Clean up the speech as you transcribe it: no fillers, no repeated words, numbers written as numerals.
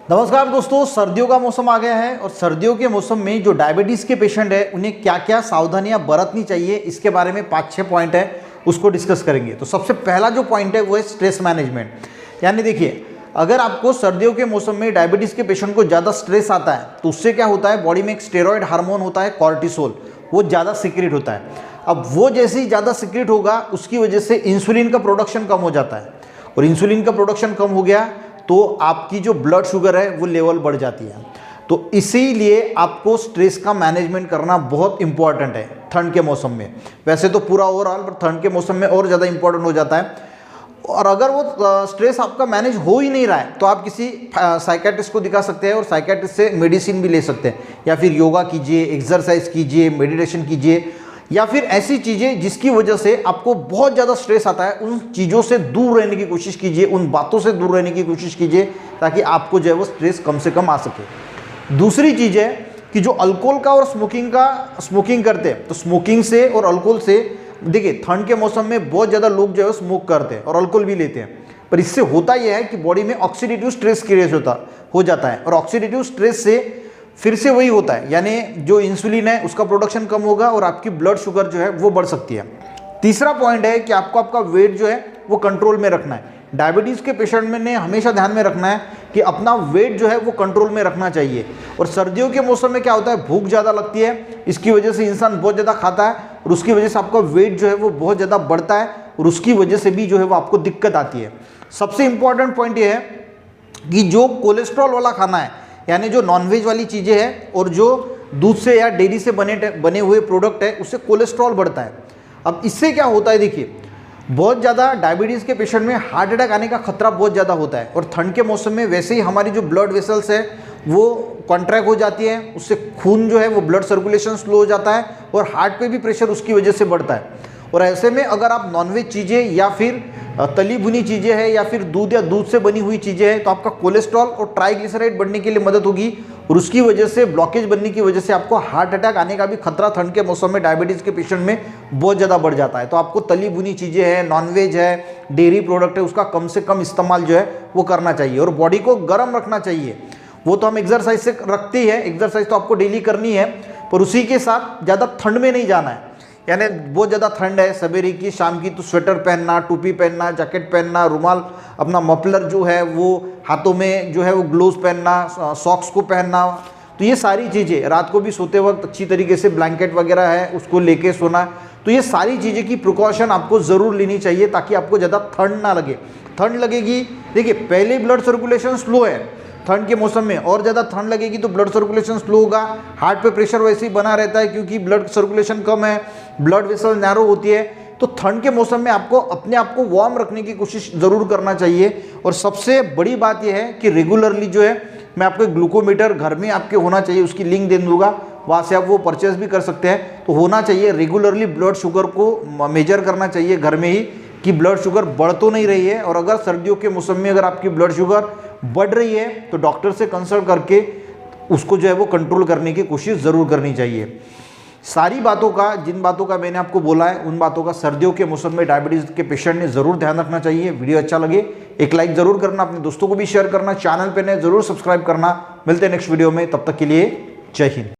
नमस्कार दोस्तों, सर्दियों का मौसम आ गया है और सर्दियों के मौसम में जो डायबिटीज़ के पेशेंट है उन्हें क्या क्या सावधानियां बरतनी चाहिए, इसके बारे में 5-6 पॉइंट है, उसको डिस्कस करेंगे। तो सबसे पहला जो पॉइंट है वो है स्ट्रेस मैनेजमेंट। यानी देखिए, अगर आपको सर्दियों के मौसम में डायबिटीज़ के पेशेंट को ज़्यादा स्ट्रेस आता है तो उससे क्या होता है, बॉडी में एक स्टेरॉयड हार्मोन होता है कॉर्टिसोल, वो ज़्यादा सीक्रेट होता है। अब वो जैसे ही ज़्यादा सीक्रेट होगा उसकी वजह से इंसुलिन का प्रोडक्शन कम हो जाता है, और इंसुलिन का प्रोडक्शन कम हो गया तो आपकी जो ब्लड शुगर है वो लेवल बढ़ जाती है। तो इसीलिए आपको स्ट्रेस का मैनेजमेंट करना बहुत इंपॉर्टेंट है ठंड के मौसम में। वैसे तो पूरा ओवरऑल, पर ठंड के मौसम में और ज़्यादा इंपॉर्टेंट हो जाता है। और अगर वो स्ट्रेस आपका मैनेज हो ही नहीं रहा है तो आप किसी साइकेट्रिस्ट को दिखा सकते हैं और साइकेट्रिस्ट से मेडिसिन भी ले सकते हैं, या फिर योगा कीजिए, एक्सरसाइज कीजिए, मेडिटेशन कीजिए, या फिर ऐसी चीज़ें जिसकी वजह से आपको बहुत ज़्यादा स्ट्रेस आता है उन चीज़ों से दूर रहने की कोशिश कीजिए, उन बातों से दूर रहने की कोशिश कीजिए, ताकि आपको जो है वो स्ट्रेस कम से कम आ सके। दूसरी चीज़ है कि जो अल्कोहल का और स्मोकिंग करते हैं, तो स्मोकिंग से और अल्कोहल से, देखिए ठंड के मौसम में बहुत ज़्यादा लोग जो है स्मोक करते हैं और अल्कोहल भी लेते हैं, पर इससे होता यह है कि बॉडी में ऑक्सीडेटिव स्ट्रेस क्रिएट हो जाता है, और ऑक्सीडेटिव स्ट्रेस से फिर से वही होता है, यानी जो इंसुलिन है उसका प्रोडक्शन कम होगा और आपकी ब्लड शुगर जो है वो बढ़ सकती है। तीसरा पॉइंट है कि आपको आपका वेट जो है वो कंट्रोल में रखना है। डायबिटीज़ के पेशेंट में ने हमेशा ध्यान में रखना है कि अपना वेट जो है वो कंट्रोल में रखना चाहिए। और सर्दियों के मौसम में क्या होता है, भूख ज़्यादा लगती है, इसकी वजह से इंसान बहुत ज़्यादा खाता है और उसकी वजह से आपका वेट जो है वो बहुत ज़्यादा बढ़ता है, और उसकी वजह से भी जो है वो आपको दिक्कत आती है। सबसे इंपॉर्टेंट पॉइंट ये है कि जो कोलेस्ट्रॉल वाला खाना है, यानी जो नॉनवेज वाली चीज़ें हैं और जो दूध से या डेयरी से बने हुए प्रोडक्ट है, उससे कोलेस्ट्रॉल बढ़ता है। अब इससे क्या होता है, देखिए बहुत ज़्यादा डायबिटीज़ के पेशेंट में हार्ट अटैक आने का खतरा बहुत ज़्यादा होता है, और ठंड के मौसम में वैसे ही हमारी जो ब्लड वेसल्स है वो कॉन्ट्रैक्ट हो जाती है, उससे खून जो है वो ब्लड सर्कुलेशन स्लो हो जाता है और हार्ट पे भी प्रेशर उसकी वजह से बढ़ता है। और ऐसे में अगर आप नॉनवेज चीज़ें या फिर तली भुनी चीज़ें हैं या फिर दूध या दूध से बनी हुई चीज़ें हैं, तो आपका कोलेस्ट्रॉल और ट्राइग्लिसराइड बढ़ने के लिए मदद होगी, और उसकी वजह से ब्लॉकेज बनने की वजह से आपको हार्ट अटैक आने का भी खतरा ठंड के मौसम में डायबिटीज़ के पेशेंट में बहुत ज़्यादा बढ़ जाता है। तो आपको तली भुनी चीज़ें हैं, नॉनवेज है, डेयरी प्रोडक्ट है, उसका कम से कम इस्तेमाल जो है वो करना चाहिए, और बॉडी को गर्म रखना चाहिए। वो तो हम एक्सरसाइज से रखते ही है, एक्सरसाइज तो आपको डेली करनी है, पर उसी के साथ ज़्यादा ठंड में नहीं जाना है। यानी बहुत ज़्यादा ठंड है सवेरे की शाम की, तो स्वेटर पहनना, टोपी पहनना, जैकेट पहनना, रुमाल, अपना मफलर जो है वो हाथों में जो है वो ग्लोव्स पहनना, सॉक्स को पहनना, तो ये सारी चीज़ें, रात को भी सोते वक्त अच्छी तरीके से ब्लैंकेट वगैरह है उसको लेके सोना, तो ये सारी चीज़ें की प्रिकॉशन आपको ज़रूर लेनी चाहिए ताकि आपको ज़्यादा ठंड ना लगे। ठंड लगेगी, देखिए पहले ब्लड सर्कुलेशन स्लो है, ठंड के मौसम में और ज़्यादा ठंड लगेगी तो ब्लड सर्कुलेशन स्लो होगा, हार्ट पे प्रेशर वैसे ही बना रहता है क्योंकि ब्लड सर्कुलेशन कम है, ब्लड वेसल नैरो होती है। तो ठंड के मौसम में आपको अपने आप को वार्म रखने की कोशिश ज़रूर करना चाहिए। और सबसे बड़ी बात यह है कि रेगुलरली जो है, मैं आपको ग्लूकोमीटर घर में आपके होना चाहिए, उसकी लिंक दे दूँगा, वहाँ से आप वो परचेज भी कर सकते हैं। तो होना चाहिए रेगुलरली, ब्लड शुगर को मेजर करना चाहिए घर में ही कि ब्लड शुगर बढ़ तो नहीं रही है। और अगर सर्दियों के मौसम में अगर आपकी ब्लड शुगर बढ़ रही है तो डॉक्टर से कंसल्ट करके उसको जो है वो कंट्रोल करने की कोशिश ज़रूर करनी चाहिए। सारी बातों का, जिन बातों का मैंने आपको बोला है, उन बातों का सर्दियों के मौसम में डायबिटीज़ के पेशेंट ने ज़रूर ध्यान रखना चाहिए। वीडियो अच्छा लगे एक लाइक ज़रूर करना, अपने दोस्तों को भी शेयर करना, चैनल पे नए ज़रूर सब्सक्राइब करना। मिलते हैं नेक्स्ट वीडियो में, तब तक के लिए जय हिंद।